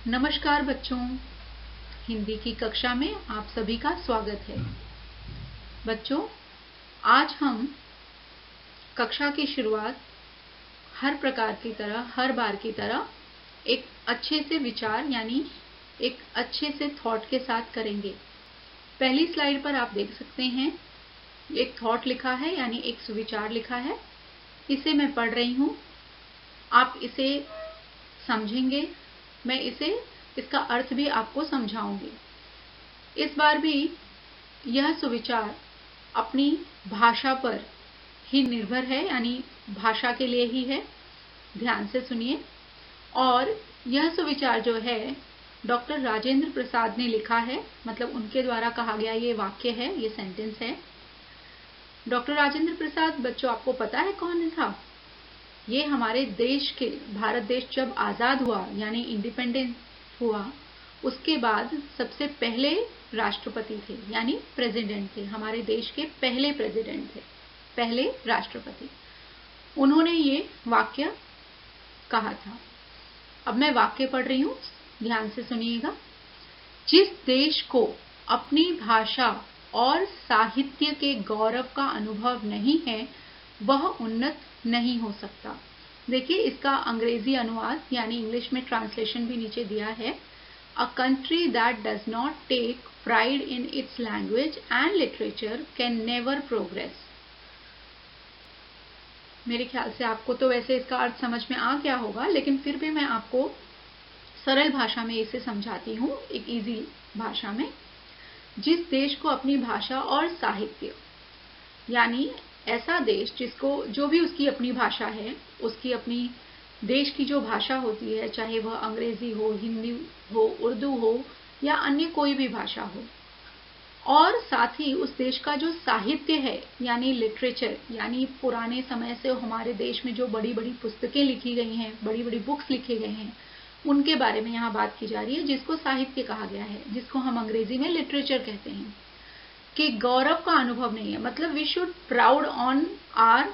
नमस्कार बच्चों, हिंदी की कक्षा में आप सभी का स्वागत है। बच्चों, आज हम कक्षा की शुरुआत हर बार की तरह एक अच्छे से विचार यानी एक अच्छे से थॉट के साथ करेंगे। पहली स्लाइड पर आप देख सकते हैं, एक थॉट लिखा है यानी एक सुविचार लिखा है। इसे मैं पढ़ रही हूँ, आप इसे समझेंगे। मैं इसका अर्थ भी आपको समझाऊंगी। इस बार भी यह सुविचार अपनी भाषा पर ही निर्भर है, यानी भाषा के लिए ही है। ध्यान से सुनिए। और यह सुविचार जो है डॉक्टर राजेंद्र प्रसाद ने लिखा है, मतलब उनके द्वारा कहा गया ये वाक्य है, ये सेंटेंस है। डॉक्टर राजेंद्र प्रसाद बच्चों आपको पता है कौन था? ये हमारे देश के, भारत देश जब आज़ाद हुआ यानी इंडिपेंडेंस हुआ, उसके बाद सबसे पहले राष्ट्रपति थे यानी प्रेसिडेंट थे। हमारे देश के पहले प्रेसिडेंट थे, पहले राष्ट्रपति। उन्होंने ये वाक्य कहा था। अब मैं वाक्य पढ़ रही हूँ, ध्यान से सुनिएगा। जिस देश को अपनी भाषा और साहित्य के गौरव का अनुभव नहीं है, वह उन्नत नहीं हो सकता। देखिए, इसका अंग्रेजी अनुवाद यानी इंग्लिश में ट्रांसलेशन भी नीचे दिया है। A country that does not take pride in its language and literature can never progress. मेरे ख्याल से आपको तो वैसे इसका अर्थ समझ में आ गया होगा, लेकिन फिर भी मैं आपको सरल भाषा में इसे समझाती हूँ, एक इजी भाषा में। जिस देश को अपनी भाषा और साहित्य, यानी ऐसा देश जिसको, जो भी उसकी अपनी भाषा है, उसकी अपनी देश की जो भाषा होती है, चाहे वह अंग्रेजी हो, हिंदी हो, उर्दू हो या अन्य कोई भी भाषा हो, और साथ ही उस देश का जो साहित्य है यानी लिटरेचर, यानी पुराने समय से हमारे देश में जो बड़ी बड़ी पुस्तकें लिखी गई हैं, बड़ी बड़ी बुक्स लिखे गए हैं, उनके बारे में यहाँ बात की जा रही है, जिसको साहित्य कहा गया है, जिसको हम अंग्रेजी में लिटरेचर कहते हैं, कि गौरव का अनुभव नहीं है। मतलब we should proud on our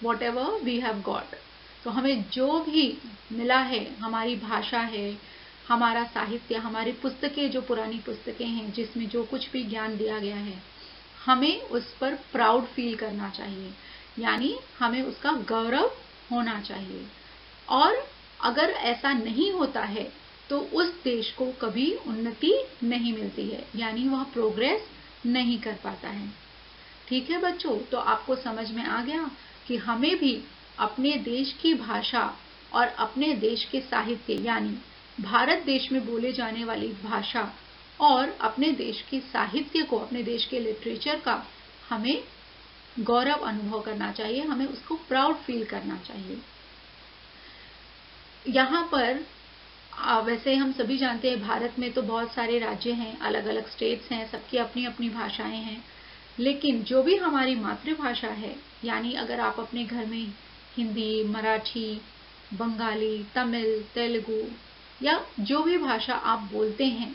whatever we have got. तो हमें जो भी मिला है, हमारी भाषा है, हमारा साहित्य, हमारी पुस्तकें, जो पुरानी पुस्तकें हैं जिसमें जो कुछ भी ज्ञान दिया गया है, हमें उस पर प्राउड फील करना चाहिए, यानी हमें उसका गौरव होना चाहिए। और अगर ऐसा नहीं होता है तो उस देश को कभी उन्नति नहीं मिलती है, यानी वह प्रोग्रेस नहीं कर पाता है। ठीक है बच्चों, तो आपको समझ में आ गया कि हमें भी अपने देश की भाषा और अपने देश के साहित्य, यानी भारत देश में बोले जाने वाली भाषा और अपने देश के साहित्य को, अपने देश के लिटरेचर का हमें गौरव अनुभव करना चाहिए, हमें उसको प्राउड फील करना चाहिए। यहाँ पर वैसे हम सभी जानते हैं, भारत में तो बहुत सारे राज्य हैं, अलग अलग स्टेट्स हैं, सबकी अपनी अपनी भाषाएं हैं। लेकिन जो भी हमारी मातृभाषा है, यानी अगर आप अपने घर में हिंदी, मराठी, बंगाली, तमिल, तेलुगु या जो भी भाषा आप बोलते हैं,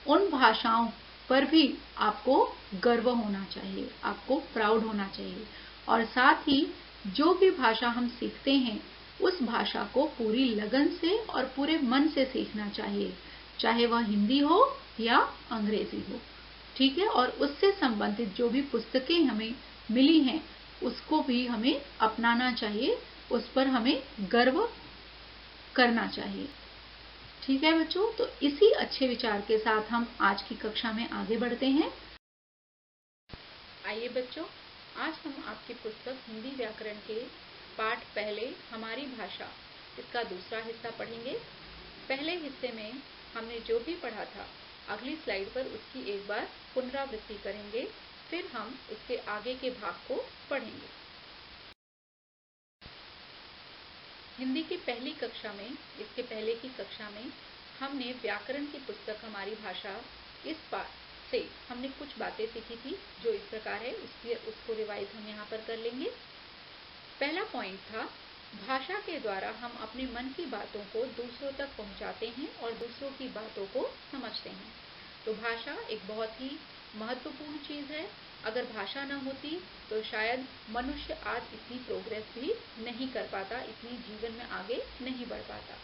उन भाषाओं पर भी आपको गर्व होना चाहिए, आपको प्राउड होना चाहिए। और साथ ही जो भी भाषा हम सीखते हैं, उस भाषा को पूरी लगन से और पूरे मन से सीखना चाहिए, चाहे वह हिंदी हो या अंग्रेजी हो। ठीक है, और उससे संबंधित जो भी पुस्तकें हमें मिली हैं, उसको भी हमें अपनाना चाहिए, उस पर हमें गर्व करना चाहिए। ठीक है बच्चों, तो इसी अच्छे विचार के साथ हम आज की कक्षा में आगे बढ़ते हैं। आइए बच्चों, आज हम आपकी पुस्तक हिंदी व्याकरण के पाठ पहले, हमारी भाषा, इसका दूसरा हिस्सा पढ़ेंगे। पहले हिस्से में हमने जो भी पढ़ा था, अगली स्लाइड पर उसकी एक बार पुनरावृत्ति करेंगे, फिर हम उसके आगे के भाग को पढ़ेंगे। हिंदी की पहली कक्षा में, इसके पहले की कक्षा में हमने व्याकरण की पुस्तक हमारी भाषा, इस पाठ से हमने कुछ बातें सीखी थी जो इस प्रकार है, उसको रिवाइज हम यहाँ पर कर लेंगे। पहला पॉइंट था, भाषा के द्वारा हम अपने मन की बातों को दूसरों तक पहुँचाते हैं और दूसरों की बातों को समझते हैं। तो भाषा एक बहुत ही महत्वपूर्ण चीज़ है। अगर भाषा न होती तो शायद मनुष्य आज इतनी प्रोग्रेस भी नहीं कर पाता, इतनी जीवन में आगे नहीं बढ़ पाता।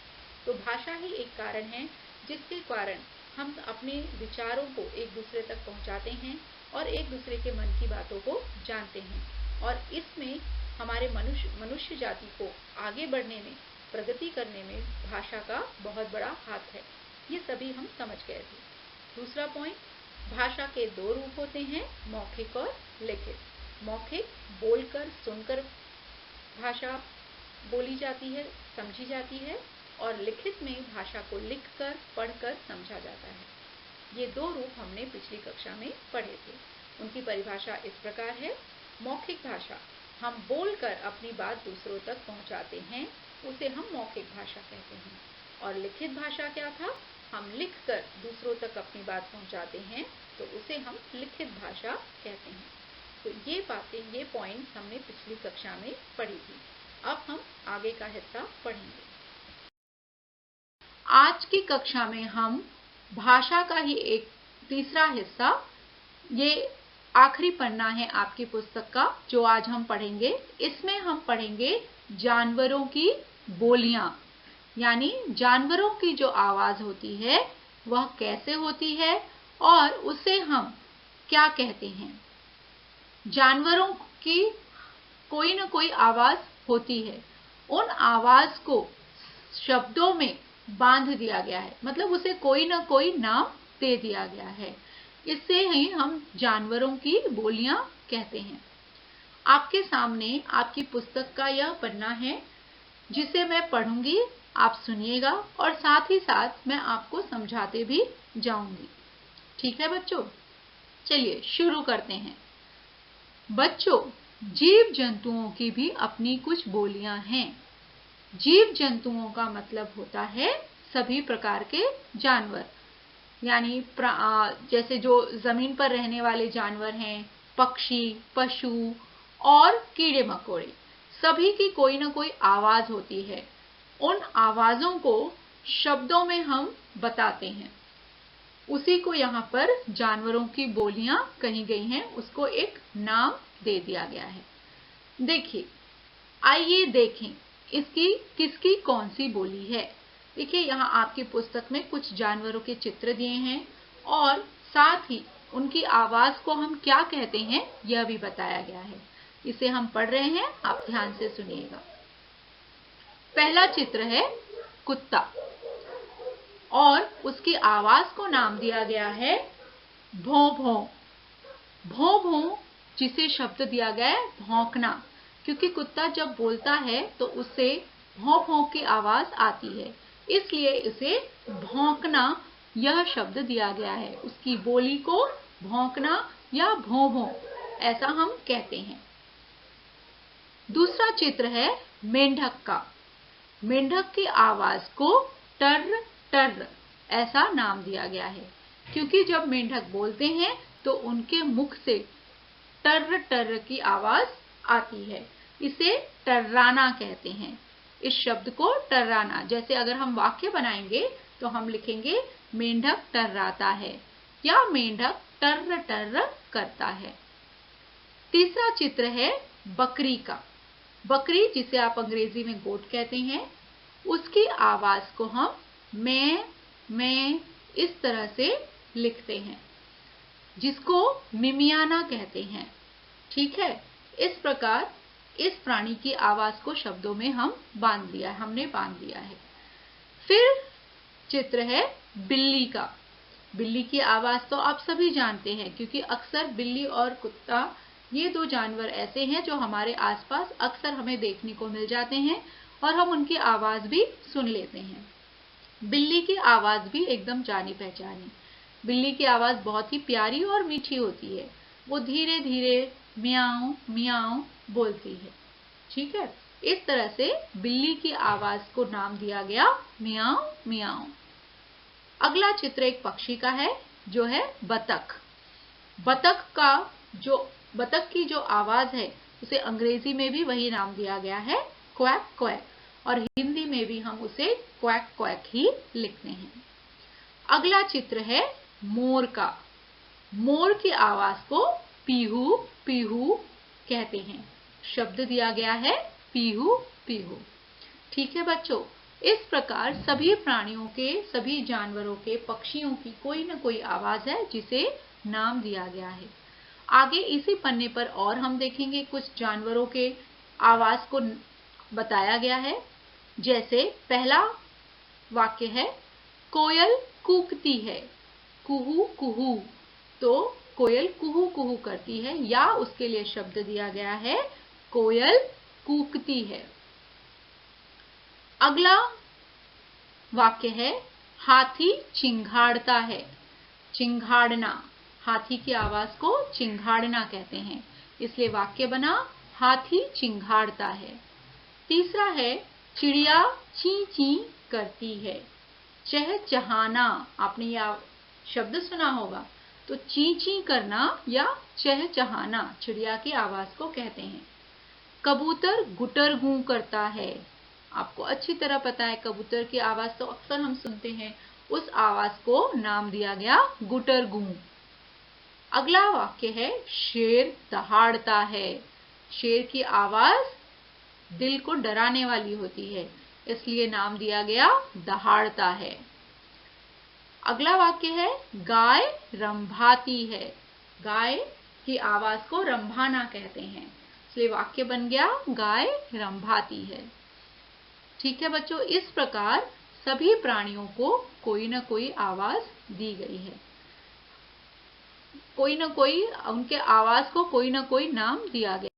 तो भाषा ही एक कारण है जिसके कारण हम अपने विचारों को एक दूसरे तक पहुंचाते हैं और एक दूसरे के मन की बातों को जानते हैं। और इसमें हमारे मनुष्य जाति को आगे बढ़ने में, प्रगति करने में भाषा का बहुत बड़ा हाथ है। ये सभी हम समझ गए थे। दूसरा पॉइंट, भाषा के दो रूप होते हैं, मौखिक और लिखित। मौखिक बोलकर सुनकर भाषा बोली जाती है, समझी जाती है, और लिखित में भाषा को लिखकर पढ़कर समझा जाता है। ये दो रूप हमने पिछली कक्षा में पढ़े थे। उनकी परिभाषा इस प्रकार है। मौखिक भाषा, हम बोलकर अपनी बात दूसरों तक पहुंचाते हैं, उसे हम मौखिक भाषा कहते हैं। और लिखित भाषा क्या था? हम लिखकर दूसरों तक अपनी बात पहुंचाते हैं, तो उसे हम लिखित भाषा कहते हैं। तो ये बातें, ये पॉइंट्स हमने पिछली कक्षा में पढ़ी थी। अब हम आगे का हिस्सा पढ़ेंगे। आज की कक्षा में हम भाषा का ही एक तीसरा हिस्सा, ये आखिरी पन्ना है आपकी पुस्तक का जो आज हम पढ़ेंगे। इसमें हम पढ़ेंगे जानवरों की बोलियां, यानी जानवरों की जो आवाज होती है वह कैसे होती है और उसे हम क्या कहते हैं। जानवरों की कोई न कोई आवाज होती है, उन आवाज को शब्दों में बांध दिया गया है, मतलब उसे कोई न कोई नाम दे दिया गया है। इससे ही हम जानवरों की बोलियां कहते हैं। आपके सामने आपकी पुस्तक का यह पन्ना है जिसे मैं पढ़ूंगी, आप सुनिएगा और साथ ही साथ मैं आपको समझाते भी जाऊंगी। ठीक है बच्चों, चलिए शुरू करते हैं। बच्चों, जीव जंतुओं की भी अपनी कुछ बोलियां हैं। जीव जंतुओं का मतलब होता है सभी प्रकार के जानवर, यानी जैसे जो जमीन पर रहने वाले जानवर हैं, पक्षी, पशु और कीड़े मकोड़े, सभी की कोई ना कोई आवाज होती है। उन आवाजों को शब्दों में हम बताते हैं, उसी को यहाँ पर जानवरों की बोलियां कही गई हैं, उसको एक नाम दे दिया गया है। देखिए, आइए देखें इसकी किसकी कौन सी बोली है। देखिए, यहाँ आपकी पुस्तक में कुछ जानवरों के चित्र दिए हैं और साथ ही उनकी आवाज को हम क्या कहते हैं यह भी बताया गया है। इसे हम पढ़ रहे हैं, आप ध्यान से सुनिएगा। पहला चित्र है कुत्ता और उसकी आवाज को नाम दिया गया है भौं भौं। भौं भौं जिसे शब्द दिया गया है भौंकना, क्योंकि कुत्ता जब बोलता है तो उससे भौं भौं की आवाज आती है, इसलिए इसे भौंकना यह शब्द दिया गया है। उसकी बोली को भौंकना या भौं भौं ऐसा हम कहते हैं। दूसरा चित्र है मेंढक का। मेंढक की आवाज को टर्र टर्र ऐसा नाम दिया गया है, क्योंकि जब मेंढक बोलते हैं तो उनके मुख से टर्र टर्र की आवाज आती है, इसे टर्राना कहते हैं। इस शब्द को टर्राना, जैसे अगर हम वाक्य बनाएंगे तो हम लिखेंगे मेंढक टर्राता है या मेंढक टर्र टर्र करता है। तीसरा चित्र है बकरी का। बकरी, जिसे आप अंग्रेजी में गोट कहते हैं, उसकी आवाज को हम मैं इस तरह से लिखते हैं, जिसको मिमियाना कहते हैं। ठीक है, इस प्रकार इस प्राणी की आवाज को शब्दों में हमने बांध दिया है। फिर चित्र है बिल्ली का। बिल्ली की आवाज तो आप सभी जानते हैं, क्योंकि अक्सर बिल्ली और कुत्ता ये दो जानवर ऐसे हैं जो हमारे आसपास अक्सर हमें देखने को मिल जाते हैं और हम उनकी आवाज भी सुन लेते हैं। बिल्ली की आवाज भी एकदम जानी पहचानी। बिल्ली की आवाज बहुत ही प्यारी और मीठी होती है। वो धीरे धीरे मियाऊं मियाऊं बोलती है। ठीक है, इस तरह से बिल्ली की आवाज को नाम दिया गया मियाऊं मियाऊं। अगला चित्र एक पक्षी का है जो है बतख। बतख की जो आवाज है उसे अंग्रेजी में भी वही नाम दिया गया है, क्वैक क्वैक, और हिंदी में भी हम उसे क्वैक क्वैक ही लिखते हैं। अगला चित्र है मोर का। मोर की आवाज को पीहू पीहू कहते हैं। शब्द दिया गया है पीहू पीहू। ठीक है बच्चों, इस प्रकार सभी प्राणियों के, सभी जानवरों के, पक्षियों की कोई न कोई आवाज है जिसे नाम दिया गया है। आगे इसी पन्ने पर और हम देखेंगे कुछ जानवरों के आवाज को बताया गया है। जैसे पहला वाक्य है, कोयल कूकती है, कुहू कुहू। तो कोयल कुहू कुहू करती है, या उसके लिए शब्द दिया गया है कोयल कूकती है। अगला वाक्य है, हाथी चिंघाड़ता है, चिंघाड़ना। हाथी की आवाज को चिंघाड़ना कहते हैं, इसलिए वाक्य बना हाथी चिंघाड़ता है। तीसरा है, चिड़िया ची ची करती है, चहचहाना। आपने यह शब्द सुना होगा। तो ची ची करना या चहचहाना चिड़िया की आवाज को कहते हैं। कबूतर गुटर गूं करता है। आपको अच्छी तरह पता है कबूतर की आवाज तो अक्सर हम सुनते हैं, उस आवाज को नाम दिया गया गुटर गूं। अगला वाक्य है, शेर दहाड़ता है। शेर की आवाज दिल को डराने वाली होती है, इसलिए नाम दिया गया दहाड़ता है। अगला वाक्य है, गाय रंभाती है। गाय की आवाज को रंभाना कहते हैं, इसलिए वाक्य बन गया गाय रंभाती है। ठीक है बच्चों, इस प्रकार सभी प्राणियों को कोई न कोई आवाज दी गई है, कोई न कोई उनके आवाज को कोई न कोई नाम दिया गया।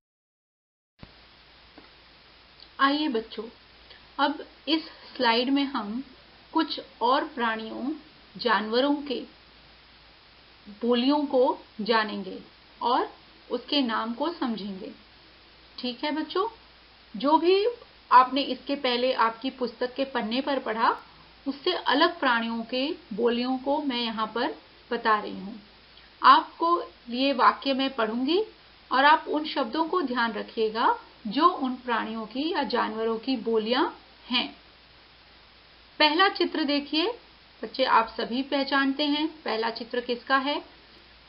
आइए बच्चों, अब इस स्लाइड में हम कुछ और प्राणियों, जानवरों के बोलियों को जानेंगे और उसके नाम को समझेंगे। ठीक है बच्चों, जो भी आपने इसके पहले आपकी पुस्तक के पन्ने पर पढ़ा, उससे अलग प्राणियों के बोलियों को मैं यहाँ पर बता रही हूँ। आपको ये वाक्य मैं पढ़ूंगी और आप उन शब्दों को ध्यान रखिएगा जो उन प्राणियों की या जानवरों की बोलियां हैं। पहला चित्र देखिए बच्चे, आप सभी पहचानते हैं पहला चित्र किसका है।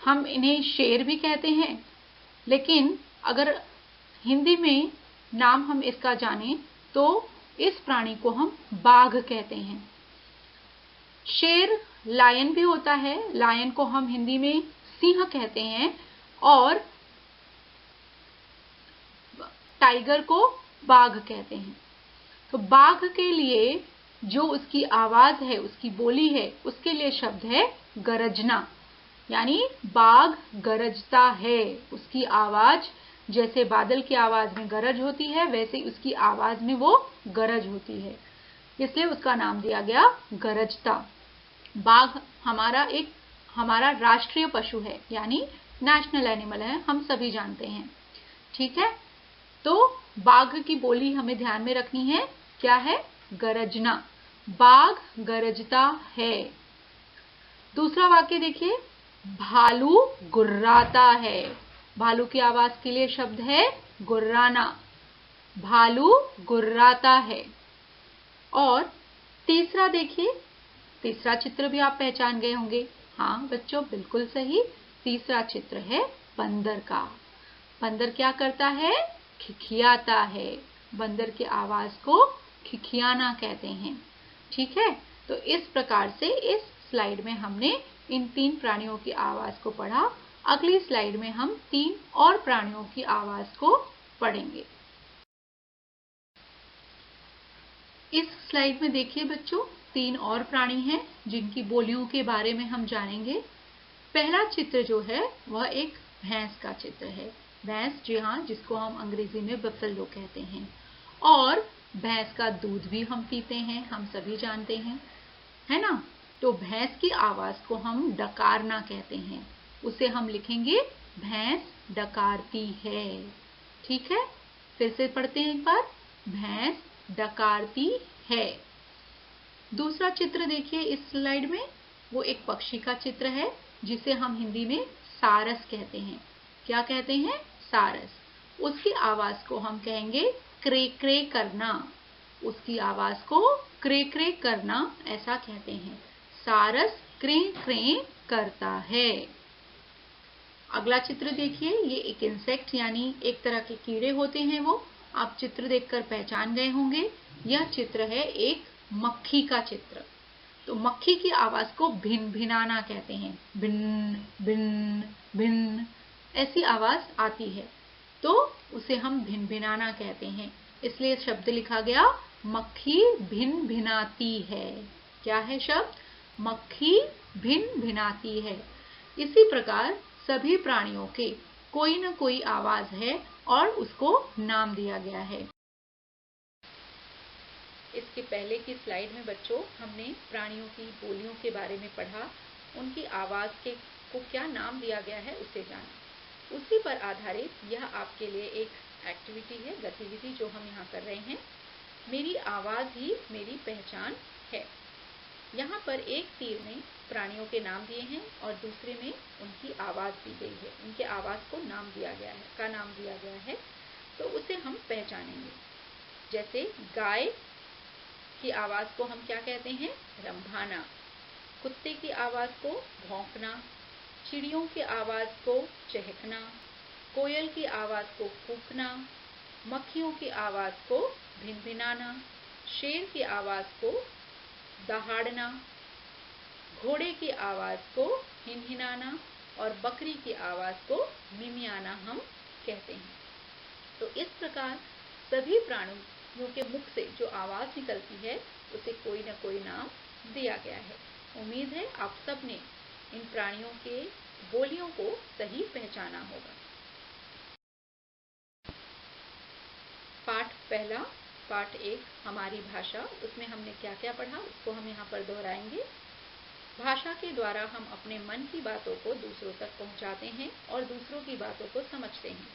हम इन्हें शेर भी कहते हैं, लेकिन अगर हिंदी में नाम हम इसका जानें तो इस प्राणी को हम बाघ कहते हैं। शेर लायन भी होता है, लायन को हम हिंदी में सिंह कहते हैं, और टाइगर को बाघ कहते हैं। तो बाघ के लिए जो उसकी आवाज है, उसकी बोली है, उसके लिए शब्द है गरजना, यानी बाघ गरजता है। उसकी आवाज जैसे बादल की आवाज में गरज होती है, वैसे उसकी आवाज में वो गरज होती है, इसलिए उसका नाम दिया गया गरजता। बाघ हमारा राष्ट्रीय पशु है, यानी नेशनल एनिमल है, हम सभी जानते हैं। ठीक है, तो बाघ की बोली हमें ध्यान में रखनी है, क्या है? गरजना, बाघ गरजता है। दूसरा वाक्य देखिए, भालू गुर्राता है। भालू की आवाज के लिए शब्द है गुर्राना, भालू गुर्राता है। और तीसरा देखिए, तीसरा चित्र भी आप पहचान गए होंगे। हाँ बच्चों, बिल्कुल सही, तीसरा चित्र है बंदर का। बंदर क्या करता है? खिखियाता है। बंदर की आवाज को खिखियाना कहते हैं। ठीक है, तो इस प्रकार से इस स्लाइड में हमने इन 3 प्राणियों की आवाज को पढ़ा। अगली स्लाइड में हम 3 और प्राणियों की आवाज को पढ़ेंगे। इस स्लाइड में देखिए बच्चों, 3 और प्राणी हैं जिनकी बोलियों के बारे में हम जानेंगे। पहला चित्र जो है वह एक भैंस का चित्र है। भैंस, जी हाँ, जिसको हम अंग्रेजी में बफेलो कहते हैं। और भैंस का दूध भी हम पीते हैं, हम सभी जानते हैं, है ना। तो भैंस की आवाज को हम डकारना कहते हैं, उसे हम लिखेंगे भैंस डकारती है। ठीक है, फिर से पढ़ते हैं एक बार, भैंस डकारती है। दूसरा चित्र देखिए इस स्लाइड में, वो एक पक्षी का चित्र है जिसे हम हिंदी में सारस कहते हैं। क्या कहते हैं? सारस। उसकी आवाज को हम कहेंगे क्रे क्रे करना। उसकी आवाज को क्रे क्रे करना ऐसा कहते हैं। सारस क्रे क्रे करता है। अगला चित्र देखिए, ये एक इंसेक्ट यानी एक तरह के कीड़े होते हैं, वो आप चित्र देखकर पहचान गए होंगे। यह चित्र है एक मक्खी का चित्र। तो मक्खी की आवाज को भिन भिनाना कहते हैं। भिन भिन भिन ऐसी आवाज आती है, तो उसे हम भिन भिनाना कहते हैं। इसलिए शब्द लिखा गया मक्खी भिन भिनाती है। क्या है शब्द? मक्खी भिन भिनाती है। इसी प्रकार सभी प्राणियों के कोई न कोई आवाज है और उसको नाम दिया गया है। इसके पहले की स्लाइड में बच्चों हमने प्राणियों की बोलियों के बारे में पढ़ा, उनकी आवाज को क्या नाम दिया गया है उसे जाना। उसी पर आधारित यह आपके लिए एक एक्टिविटी है, गतिविधि जो हम यहाँ कर रहे हैं। मेरी आवाज ही मेरी पहचान है। यहाँ पर एक तीर में प्राणियों के नाम दिए हैं और दूसरे में उनकी आवाज दी गई है। उनके आवाज को नाम दिया गया है, तो उसे हम पहचानेंगे। जैसे गाय की आवाज को हम क्या कहते हैं? रंभाना। कुत्ते की आवाज को भौंकना। चिड़ियों की आवाज को चहकना। कोयल की आवाज को कूकना। मक्खियों की आवाज को भिनभिनाना। शेर की आवाज को दहाड़ना। घोड़े की आवाज को हिनहिनाना और बकरी की आवाज को मिमियाना हम कहते हैं। तो इस प्रकार सभी प्राणियों के मुख से जो आवाज निकलती है उसे कोई न कोई नाम दिया गया है। उम्मीद है आप सब ने इन प्राणियों के बोलियों को सही पहचाना होगा। पाठ पहला, पाठ 1 हमारी भाषा, उसमें हमने क्या क्या पढ़ा उसको हम यहाँ पर दोहराएंगे। भाषा के द्वारा हम अपने मन की बातों को दूसरों तक पहुँचाते हैं और दूसरों की बातों को समझते हैं।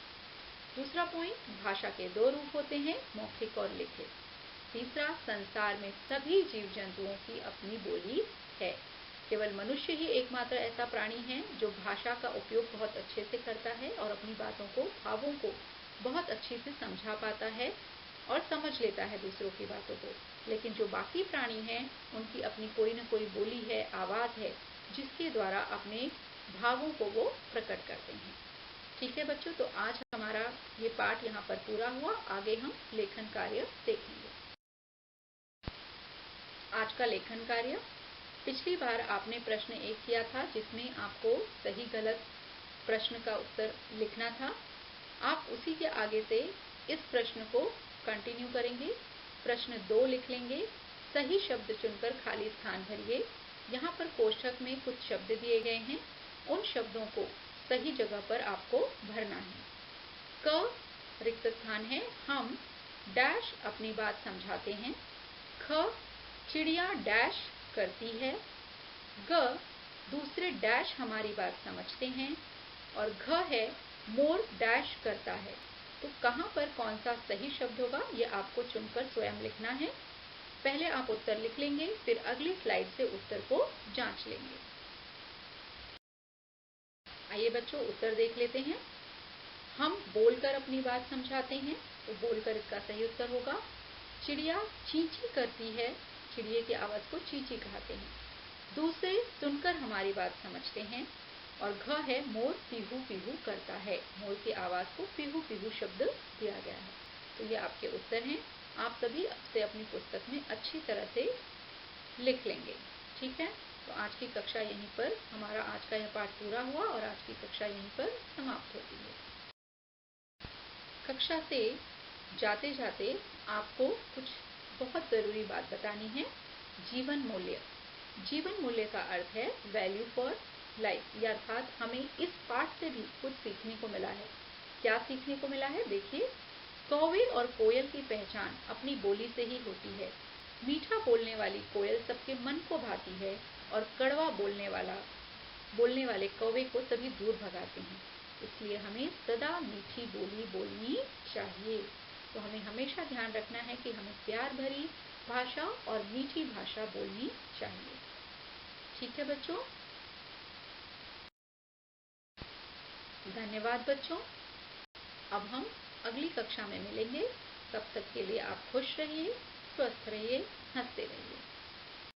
दूसरा पॉइंट, भाषा के 2 रूप होते हैं, मौखिक और लिखित। तीसरा, संसार में सभी जीव जंतुओं की अपनी बोली है। केवल मनुष्य ही एकमात्र ऐसा प्राणी है जो भाषा का उपयोग बहुत अच्छे से करता है और अपनी बातों को, भावों को बहुत अच्छे से समझा पाता है और समझ लेता है दूसरों की बातों को। लेकिन जो बाकी प्राणी हैं उनकी अपनी कोई न कोई बोली है, आवाज है, जिसके द्वारा अपने भावों को वो प्रकट करते हैं। ठीक है बच्चों, तो आज हमारा ये पाठ यहाँ पर पूरा हुआ। आगे हम लेखन कार्य देखेंगे। आज का लेखन कार्य, पिछली बार आपने प्रश्न 1 किया था जिसमें आपको सही गलत प्रश्न का उत्तर लिखना था। आप उसी के आगे से इस प्रश्न को कंटिन्यू करेंगे। प्रश्न 2 लिख लेंगे। सही शब्द चुनकर खाली स्थान भरिए। यहाँ पर कोष्ठक में कुछ शब्द दिए गए हैं, उन शब्दों को सही जगह पर आपको भरना है। क रिक्त स्थान है, हम डैश अपनी बात समझाते हैं। ख चिड़िया डैश करती है। ग दूसरे डैश हमारी बात समझते हैं। और घ है मोर डैश करता है। तो कहाँ पर कौन सा सही शब्द होगा ये आपको चुनकर स्वयं लिखना है। पहले आप उत्तर लिख लेंगे, फिर अगली स्लाइड से उत्तर को जांच लेंगे। आइए बच्चों, उत्तर देख लेते हैं। हम बोलकर अपनी बात समझाते हैं, तो बोलकर इसका सही उत्तर होगा। चिड़िया चींची करती है, चिड़िया की आवाज को चींची कहते हैं। दूसरे सुनकर हमारी बात समझते हैं। और घ है मोर पीहू पीहू करता है, मोर की आवाज को पीहू पीहू शब्द दिया गया है। तो ये आपके उत्तर हैं। आप सभी से अपनी पुस्तक में अच्छी तरह से लिख लेंगे। ठीक है, तो आज की कक्षा यहीं पर, हमारा आज का यह पाठ पूरा हुआ और आज की कक्षा यहीं पर समाप्त होती है। कक्षा से जाते जाते आपको कुछ बहुत जरूरी बात बतानी है। जीवन मूल्य। जीवन मूल्य का अर्थ है वैल्यू फॉर लाइफ, अर्थात हमें इस पाठ से भी कुछ सीखने को मिला है। क्या सीखने को मिला है? देखिए, कौवे और कोयल की पहचान अपनी बोली से ही होती है। मीठा बोलने वाली कोयल सबके मन को भाती है और कड़वा बोलने वाले कौवे को सभी दूर भगाते हैं। इसलिए हमें सदा मीठी बोली बोलनी चाहिए। तो हमें हमेशा ध्यान रखना है कि हमें प्यार भरी भाषा और मीठी भाषा बोलनी चाहिए। ठीक है बच्चों, धन्यवाद बच्चों। अब हम अगली कक्षा में मिलेंगे। तब तक के लिए आप खुश रहिए, स्वस्थ रहिए, हंसते रहिए।